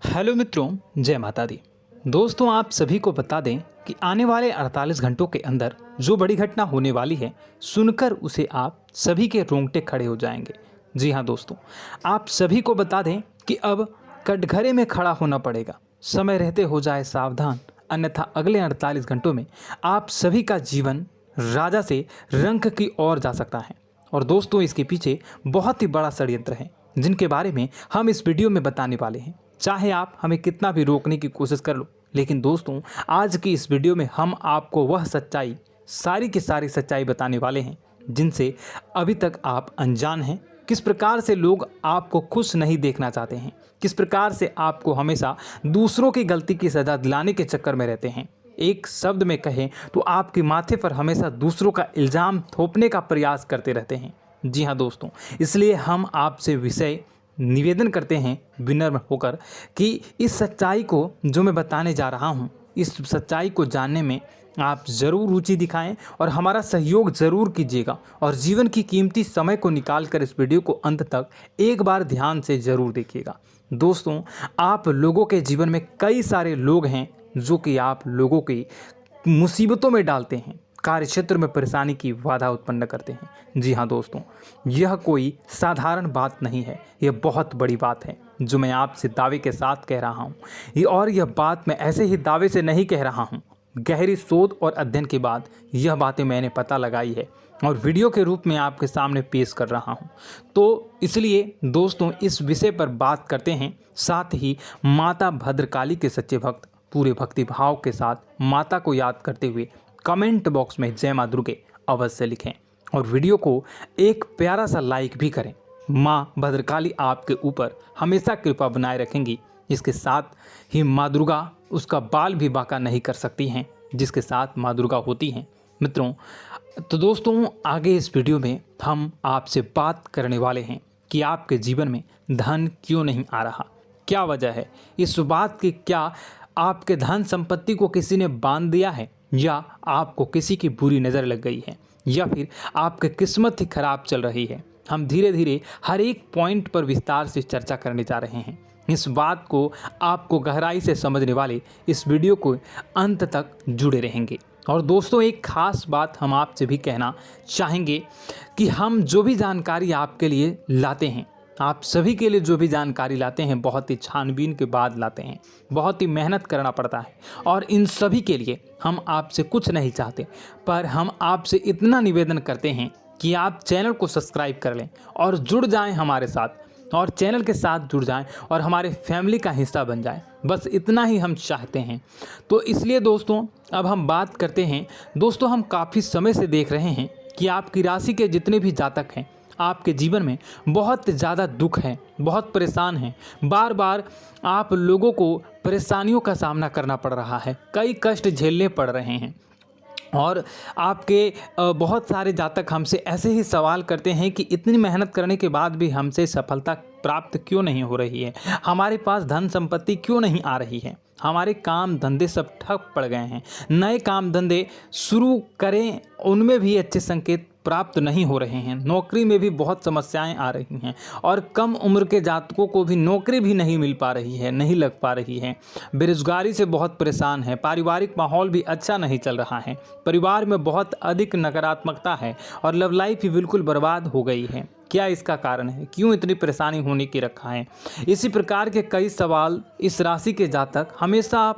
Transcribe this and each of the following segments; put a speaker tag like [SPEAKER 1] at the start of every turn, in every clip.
[SPEAKER 1] Hello मित्रों, जय माता दी। दोस्तों, आप सभी को बता दें कि आने वाले 48 घंटों के अंदर जो बड़ी घटना होने वाली है, सुनकर उसे आप सभी के रोंगटे खड़े हो जाएंगे। जी हाँ दोस्तों, आप सभी को बता दें कि अब कटघरे में खड़ा होना पड़ेगा। समय रहते हो जाए सावधान, अन्यथा अगले 48 घंटों में आप सभी का जीवन राजा से रंक की ओर जा सकता है। और दोस्तों, इसके पीछे बहुत ही बड़ा षड्यंत्र है, जिनके बारे में हम इस वीडियो में बताने वाले हैं। चाहे आप हमें कितना भी रोकने की कोशिश कर लो, लेकिन दोस्तों, आज की इस वीडियो में हम आपको वह सच्चाई, सारी की सारी सच्चाई बताने वाले हैं जिनसे अभी तक आप अनजान हैं। किस प्रकार से लोग आपको खुश नहीं देखना चाहते हैं, किस प्रकार से आपको हमेशा दूसरों की गलती की सज़ा दिलाने के चक्कर में रहते हैं। एक शब्द में कहें तो आपके माथे पर हमेशा दूसरों का इल्ज़ाम थोपने का प्रयास करते रहते हैं। जी हाँ दोस्तों, इसलिए हम आपसे विषय निवेदन करते हैं विनम्र होकर कि इस सच्चाई को जो मैं बताने जा रहा हूँ, इस सच्चाई को जानने में आप ज़रूर रुचि दिखाएं और हमारा सहयोग ज़रूर कीजिएगा। और जीवन की कीमती समय को निकाल कर इस वीडियो को अंत तक एक बार ध्यान से ज़रूर देखिएगा। दोस्तों, आप लोगों के जीवन में कई सारे लोग हैं जो कि आप लोगों की मुसीबतों में डालते हैं, कार्य क्षेत्र में परेशानी की बाधा उत्पन्न करते हैं। जी हाँ दोस्तों, यह कोई साधारण बात नहीं है, यह बहुत बड़ी बात है जो मैं आपसे दावे के साथ कह रहा हूँ। और यह बात मैं ऐसे ही दावे से नहीं कह रहा हूँ, गहरी शोध और अध्ययन के बाद यह बातें मैंने पता लगाई है और वीडियो के रूप में आपके सामने पेश कर रहा हूँ। तो इसलिए दोस्तों, इस विषय पर बात करते हैं। साथ ही माता भद्रकाली के सच्चे भक्त पूरे भक्ति भाव के साथ माता को याद करते हुए कमेंट बॉक्स में जय मां दुर्गे अवश्य लिखें और वीडियो को एक प्यारा सा लाइक भी करें। माँ भद्रकाली आपके ऊपर हमेशा कृपा बनाए रखेंगी। इसके साथ ही माँ दुर्गा उसका बाल भी बांका नहीं कर सकती हैं, जिसके साथ माँ दुर्गा होती हैं। मित्रों, तो दोस्तों, आगे इस वीडियो में हम आपसे बात करने वाले हैं कि आपके जीवन में धन क्यों नहीं आ रहा, क्या वजह है इस बात की। क्या आपके धन संपत्ति को किसी ने बांध दिया है, या आपको किसी की बुरी नज़र लग गई है, या फिर आपकी किस्मत ही खराब चल रही है। हम धीरे धीरे हर एक पॉइंट पर विस्तार से चर्चा करने जा रहे हैं। इस बात को आपको गहराई से समझने वाले इस वीडियो को अंत तक जुड़े रहेंगे। और दोस्तों, एक खास बात हम आपसे भी कहना चाहेंगे कि हम जो भी जानकारी आपके लिए लाते हैं, आप सभी के लिए जो भी जानकारी लाते हैं, बहुत ही छानबीन के बाद लाते हैं, बहुत ही मेहनत करना पड़ता है। और इन सभी के लिए हम आपसे कुछ नहीं चाहते, पर हम आपसे इतना निवेदन करते हैं कि आप चैनल को सब्सक्राइब कर लें और जुड़ जाएं हमारे साथ, और चैनल के साथ जुड़ जाएं और हमारे फैमिली का हिस्सा बन जाएं। बस इतना ही हम चाहते हैं। तो इसलिए दोस्तों, अब हम बात करते हैं। दोस्तों, हम काफ़ी समय से देख रहे हैं कि आपकी राशि के जितने भी जातक हैं, आपके जीवन में बहुत ज़्यादा दुख है, बहुत परेशान हैं। बार बार आप लोगों को परेशानियों का सामना करना पड़ रहा है, कई कष्ट झेलने पड़ रहे हैं। और आपके बहुत सारे जातक हमसे ऐसे ही सवाल करते हैं कि इतनी मेहनत करने के बाद भी हमसे सफलता प्राप्त क्यों नहीं हो रही है, हमारे पास धन संपत्ति क्यों नहीं आ रही है, हमारे काम धंधे सब ठप पड़ गए हैं, नए काम धंधे शुरू करें उनमें भी अच्छे संकेत प्राप्त नहीं हो रहे हैं, नौकरी में भी बहुत समस्याएं आ रही हैं, और कम उम्र के जातकों को भी नौकरी भी नहीं मिल पा रही है, नहीं लग पा रही है, बेरोजगारी से बहुत परेशान है, पारिवारिक माहौल भी अच्छा नहीं चल रहा है, परिवार में बहुत अधिक नकारात्मकता है और लव लाइफ भी बिल्कुल बर्बाद हो गई है। क्या इसका कारण है, क्यों इतनी परेशानी होने की रखा है? इसी प्रकार के कई सवाल इस राशि के जातक हमेशा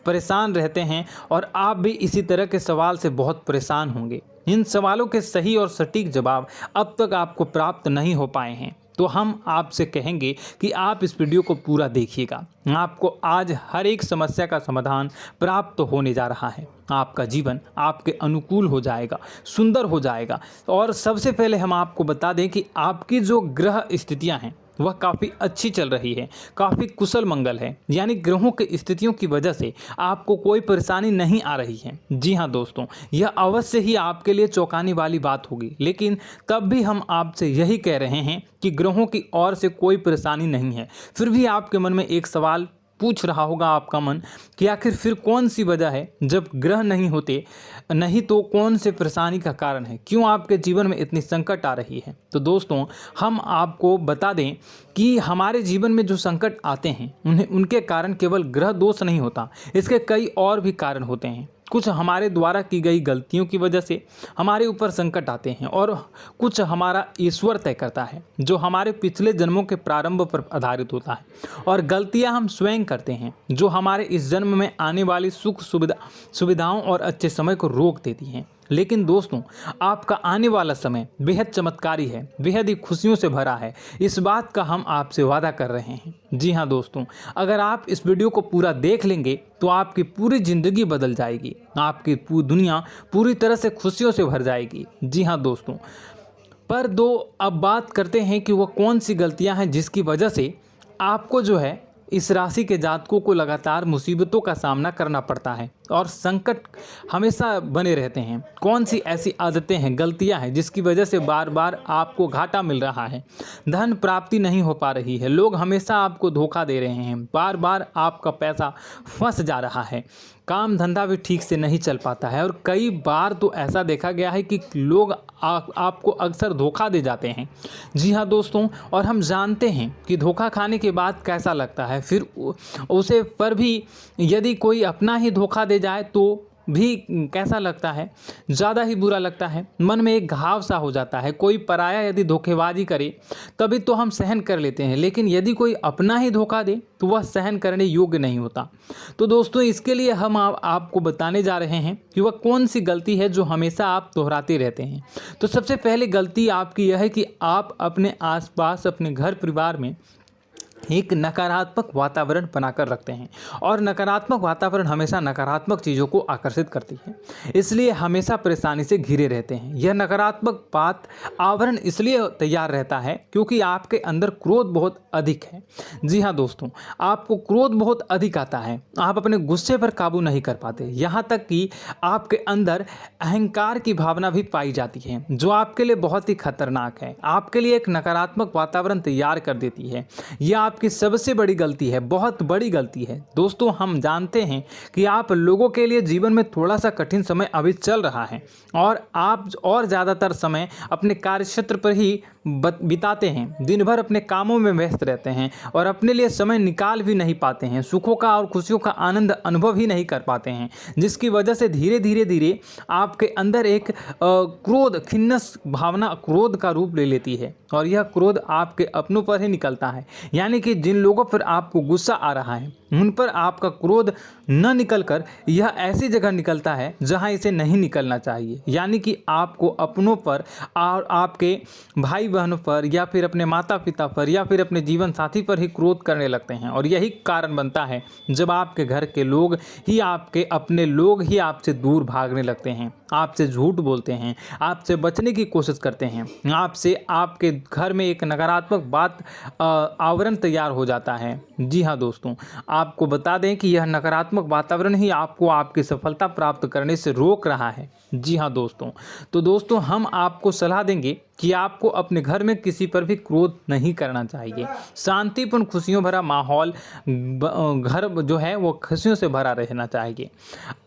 [SPEAKER 1] परेशान रहते हैं, और आप भी इसी तरह के सवाल से बहुत परेशान होंगे। इन सवालों के सही और सटीक जवाब अब तक आपको प्राप्त नहीं हो पाए हैं, तो हम आपसे कहेंगे कि आप इस वीडियो को पूरा देखिएगा। आपको आज हर एक समस्या का समाधान प्राप्त होने जा रहा है। आपका जीवन आपके अनुकूल हो जाएगा, सुंदर हो जाएगा। और सबसे पहले हम आपको बता दें कि आपकी जो ग्रह स्थितियां हैं वह काफ़ी अच्छी चल रही है, काफ़ी कुशल मंगल है, यानी ग्रहों की स्थितियों की वजह से आपको कोई परेशानी नहीं आ रही है। जी हाँ दोस्तों, यह अवश्य ही आपके लिए चौंकाने वाली बात होगी, लेकिन तब भी हम आपसे यही कह रहे हैं कि ग्रहों की ओर से कोई परेशानी नहीं है। फिर भी आपके मन में एक सवाल पूछ रहा होगा आपका मन कि आखिर फिर कौन सी वजह है, जब ग्रह नहीं होते नहीं तो कौन से परेशानी का कारण है, क्यों आपके जीवन में इतनी संकट आ रही है। तो दोस्तों हम आपको बता दें कि हमारे जीवन में जो संकट आते हैं उनके कारण केवल ग्रह दोष नहीं होता, इसके कई और भी कारण होते हैं। कुछ हमारे द्वारा की गई गलतियों की वजह से हमारे ऊपर संकट आते हैं और कुछ हमारा ईश्वर तय करता है, जो हमारे पिछले जन्मों के प्रारंभ पर आधारित होता है। और गलतियां हम स्वयं करते हैं, जो हमारे इस जन्म में आने वाली सुख सुविधाओं और अच्छे समय को रोक देती हैं। लेकिन दोस्तों आपका आने वाला समय बेहद चमत्कारी है, बेहद ही खुशियों से भरा है, इस बात का हम आपसे वादा कर रहे हैं। जी हाँ दोस्तों, अगर आप इस वीडियो को पूरा देख लेंगे तो आपकी पूरी ज़िंदगी बदल जाएगी, आपकी पूरी दुनिया पूरी तरह से खुशियों से भर जाएगी। जी हाँ दोस्तों, पर अब बात करते हैं कि वह कौन सी गलतियां हैं जिसकी वजह से आपको जो है इस राशि के जातकों को लगातार मुसीबतों का सामना करना पड़ता है और संकट हमेशा बने रहते हैं। कौन सी ऐसी आदतें हैं, गलतियां हैं जिसकी वजह से बार बार आपको घाटा मिल रहा है, धन प्राप्ति नहीं हो पा रही है, लोग हमेशा आपको धोखा दे रहे हैं, बार बार आपका पैसा फंस जा रहा है, काम धंधा भी ठीक से नहीं चल पाता है और कई बार तो ऐसा देखा गया है कि लोग आपको अक्सर धोखा दे जाते हैं। जी हाँ दोस्तों, और हम जानते हैं कि धोखा खाने के बाद कैसा लगता है, फिर उसे पर भी यदि कोई अपना ही धोखा दे जाए तो भी कैसा लगता है, ज़्यादा ही बुरा लगता है, मन में एक घाव सा हो जाता है। कोई पराया यदि धोखेबाजी करे तभी तो हम सहन कर लेते हैं, लेकिन यदि कोई अपना ही धोखा दे तो वह सहन करने योग्य नहीं होता। तो दोस्तों इसके लिए हम आपको बताने जा रहे हैं कि वह कौन सी गलती है जो हमेशा आप दोहराते रहते हैं। तो सबसे पहले गलती आपकी यह है कि आप अपने आसपास, अपने घर परिवार में एक नकारात्मक वातावरण बनाकर रखते हैं और नकारात्मक वातावरण हमेशा नकारात्मक चीज़ों को आकर्षित करती है, इसलिए हमेशा परेशानी से घिरे रहते हैं। यह नकारात्मक आवरण इसलिए तैयार रहता है क्योंकि आपके अंदर क्रोध बहुत अधिक है। जी हाँ दोस्तों, आपको क्रोध बहुत अधिक आता है, आप अपने गुस्से पर काबू नहीं कर पाते, यहाँ तक कि आपके अंदर अहंकार की भावना भी पाई जाती है, जो आपके लिए बहुत ही खतरनाक है, आपके लिए एक नकारात्मक वातावरण तैयार कर देती है। यह आपकी सबसे बड़ी गलती है, बहुत बड़ी गलती है। दोस्तों हम जानते हैं कि आप लोगों के लिए जीवन में थोड़ा सा कठिन समय अभी चल रहा है और आप और ज़्यादातर समय अपने कार्यक्षेत्र पर ही बिताते हैं, दिन भर अपने कामों में व्यस्त रहते हैं और अपने लिए समय निकाल भी नहीं पाते हैं, सुखों का और खुशियों का आनंद अनुभव ही नहीं कर पाते हैं, जिसकी वजह से धीरे धीरे आपके अंदर एक क्रोध, खिन्नस भावना क्रोध का रूप ले लेती है और यह क्रोध आपके अपनों पर ही निकलता है। यानी कि जिन लोगों पर आपको गुस्सा आ रहा है उन पर आपका क्रोध न निकलकर यह ऐसी जगह निकलता है जहां इसे नहीं निकलना चाहिए। यानी कि आपको अपनों पर और आपके भाई बहनों पर या फिर अपने माता पिता पर या फिर अपने जीवन साथी पर ही क्रोध करने लगते हैं और यही कारण बनता है जब आपके घर के लोग ही, आपके अपने लोग ही आपसे दूर भागने लगते हैं, आपसे झूठ बोलते हैं, आपसे बचने की कोशिश करते हैं, आपसे आपके घर में एक नकारात्मक आवरण तैयार हो जाता है। जी हाँ दोस्तों, आपको बता दें कि यह नकारात्मक वातावरण ही आपको आपकी सफलता प्राप्त करने से रोक रहा है। जी हाँ दोस्तों, तो दोस्तों हम आपको सलाह देंगे कि आपको अपने घर में किसी पर भी क्रोध नहीं करना चाहिए। शांतिपूर्ण खुशियों भरा माहौल, घर जो है वो खुशियों से भरा रहना चाहिए।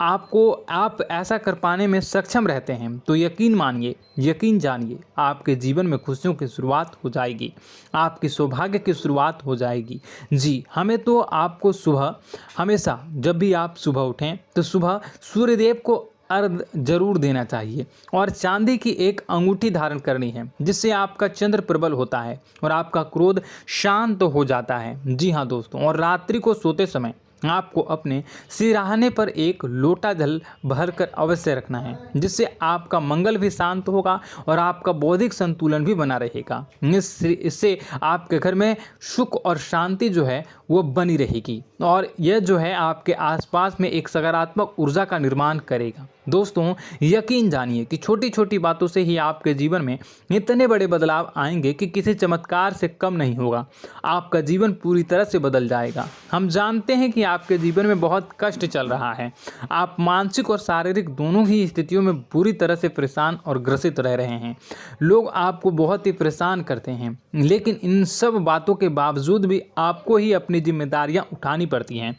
[SPEAKER 1] आप ऐसा कर पाने में सक्षम रहते हैं तो यकीन मानिए, यकीन जानिए, आपके जीवन में खुशियों की शुरुआत हो जाएगी, आपकी सौभाग्य की शुरुआत हो जाएगी। जी, हमें तो आपको सुबह, हमेशा जब भी आप सुबह उठें तो सुबह सूर्यदेव को अर्घ जरूर देना चाहिए और चांदी की एक अंगूठी धारण करनी है, जिससे आपका चंद्र प्रबल होता है और आपका क्रोध शांत हो जाता है। जी हाँ दोस्तों, और रात्रि को सोते समय आपको अपने सिरहाने पर एक लोटा जल भरकर अवश्य रखना है, जिससे आपका मंगल भी शांत होगा और आपका बौद्धिक संतुलन भी बना रहेगा। इससे आपके घर में सुख और शांति जो है वो बनी रहेगी और यह जो है आपके आसपास में एक सकारात्मक ऊर्जा का निर्माण करेगा। दोस्तों यकीन जानिए कि छोटी छोटी बातों से ही आपके जीवन में इतने बड़े बदलाव आएंगे कि किसी चमत्कार से कम नहीं होगा, आपका जीवन पूरी तरह से बदल जाएगा। हम जानते हैं कि आपके जीवन में बहुत कष्ट चल रहा है। आप मानसिक और शारीरिक दोनों ही स्थितियों में बुरी तरह से परेशान और ग्रसित रह रहे हैं। लोग आपको बहुत ही परेशान करते हैं, लेकिन इन सब बातों के बावजूद भी आपको ही अपनी जिम्मेदारियां उठानी पड़ती हैं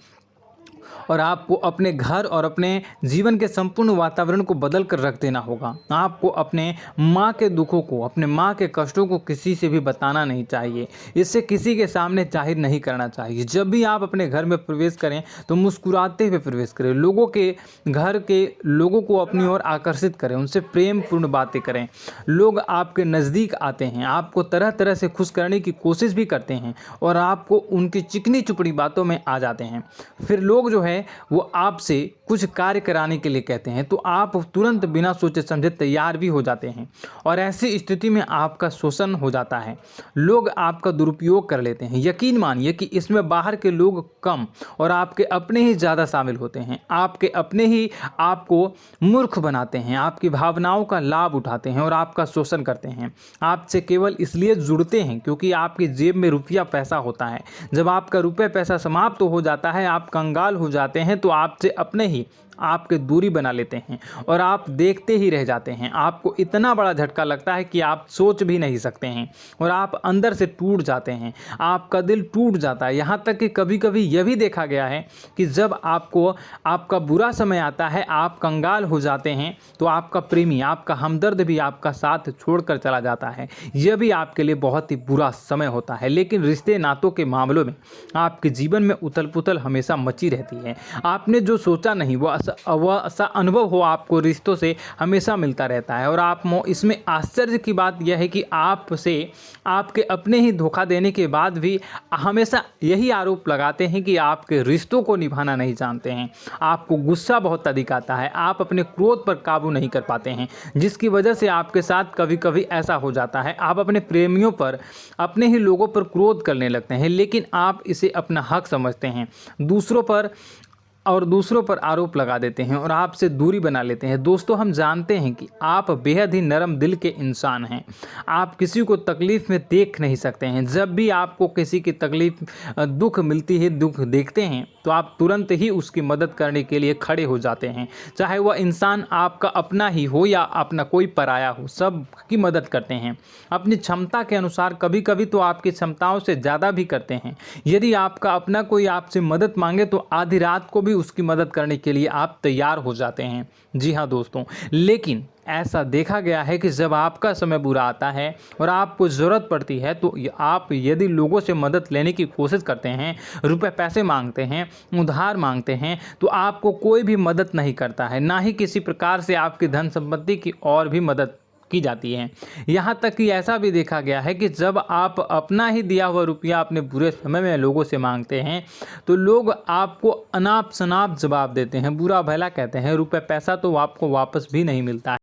[SPEAKER 1] और आपको अपने घर और अपने जीवन के संपूर्ण वातावरण को बदल कर रख देना होगा। आपको अपने माँ के दुखों को, अपने माँ के कष्टों को किसी से भी बताना नहीं चाहिए। इससे किसी के सामने जाहिर नहीं करना चाहिए। जब भी आप अपने घर में प्रवेश करें तो मुस्कुराते हुए प्रवेश करें। लोगों के घर के लोगों को अपनी ओर आकर्षित करें, उनसे प्रेमपूर्ण बातें करें। लोग आपके नज़दीक आते हैं, आपको तरह तरह से खुश करने की कोशिश भी करते हैं और आपको उनकी चिकनी चुपड़ी बातों में आ जाते हैं। फिर लोग जो है वो आपसे कुछ कार्य कराने के लिए कहते हैं तो आप तुरंत बिना सोचे समझे तैयार भी हो जाते हैं और ऐसी स्थिति में आपका शोषण हो जाता है। लोग आपका दुरुपयोग कर लेते हैं। यकीन मानिए कि इसमें बाहर के लोग कम और आपके अपने ही ज़्यादा शामिल होते हैं। आपके अपने ही आपको मूर्ख बनाते हैं, आपकी भावनाओं का लाभ उठाते हैं और आपका शोषण करते हैं। आपसे केवल इसलिए जुड़ते हैं क्योंकि आपकी जेब में रुपया पैसा होता है। जब आपका रुपया पैसा समाप्त हो जाता है, आप कंगाल हो जाते हैं तो आपसे अपने ही आपके दूरी बना लेते हैं और आप देखते ही रह जाते हैं। आपको इतना बड़ा झटका लगता है कि आप सोच भी नहीं सकते हैं और आप अंदर से टूट जाते हैं। आपका दिल टूट जाता है। यहाँ तक कि कभी कभी यह भी देखा गया है कि जब आपको आपका बुरा समय आता है, आप कंगाल हो जाते हैं तो आपका प्रेमी, आपका हमदर्द भी आपका साथ छोड़कर चला जाता है। यह भी आपके लिए बहुत ही बुरा समय होता है। लेकिन रिश्ते नातों के मामलों में आपके जीवन में उथल पुथल हमेशा मची रहती है। आपने जो सोचा नहीं वो ऐसा अनुभव हो आपको रिश्तों से हमेशा मिलता रहता है। और आप इसमें आश्चर्य की बात यह है कि आपसे आपके अपने ही धोखा देने के बाद भी हमेशा यही आरोप लगाते हैं कि आपके रिश्तों को निभाना नहीं जानते हैं। आपको गुस्सा बहुत अधिक आता है, आप अपने क्रोध पर काबू नहीं कर पाते हैं, जिसकी वजह से आपके साथ कभी कभी ऐसा हो जाता है आप अपने प्रेमियों पर, अपने ही लोगों पर क्रोध करने लगते हैं। लेकिन आप इसे अपना हक समझते हैं, दूसरों पर आरोप लगा देते हैं और आपसे दूरी बना लेते हैं। दोस्तों, हम जानते हैं कि आप बेहद ही नरम दिल के इंसान हैं। आप किसी को तकलीफ़ में देख नहीं सकते हैं। जब भी आपको किसी की तकलीफ़, दुख मिलती है, दुख देखते हैं तो आप तुरंत ही उसकी मदद करने के लिए खड़े हो जाते हैं। चाहे वह इंसान आपका अपना ही हो या अपना कोई पराया हो, सब की मदद करते हैं अपनी क्षमता के अनुसार। कभी कभी तो आपकी क्षमताओं से ज़्यादा भी करते हैं। यदि आपका अपना कोई आपसे मदद मांगे तो आधी रात को भी उसकी मदद करने के लिए आप तैयार हो जाते हैं। जी हाँ दोस्तों, लेकिन ऐसा देखा गया है कि जब आपका समय बुरा आता है और आपको ज़रूरत पड़ती है तो आप यदि लोगों से मदद लेने की कोशिश करते हैं, रुपए पैसे मांगते हैं, उधार मांगते हैं, तो आपको कोई भी मदद नहीं करता है। ना ही किसी प्रकार से आपकी धन संपत्ति की और भी मदद की जाती है। यहाँ तक कि ऐसा भी देखा गया है कि जब आप अपना ही दिया हुआ रुपया अपने बुरे समय में लोगों से मांगते हैं तो लोग आपको अनाप शनाप जवाब देते हैं, बुरा भला कहते हैं। रुपये पैसा तो आपको वापस भी नहीं मिलता है।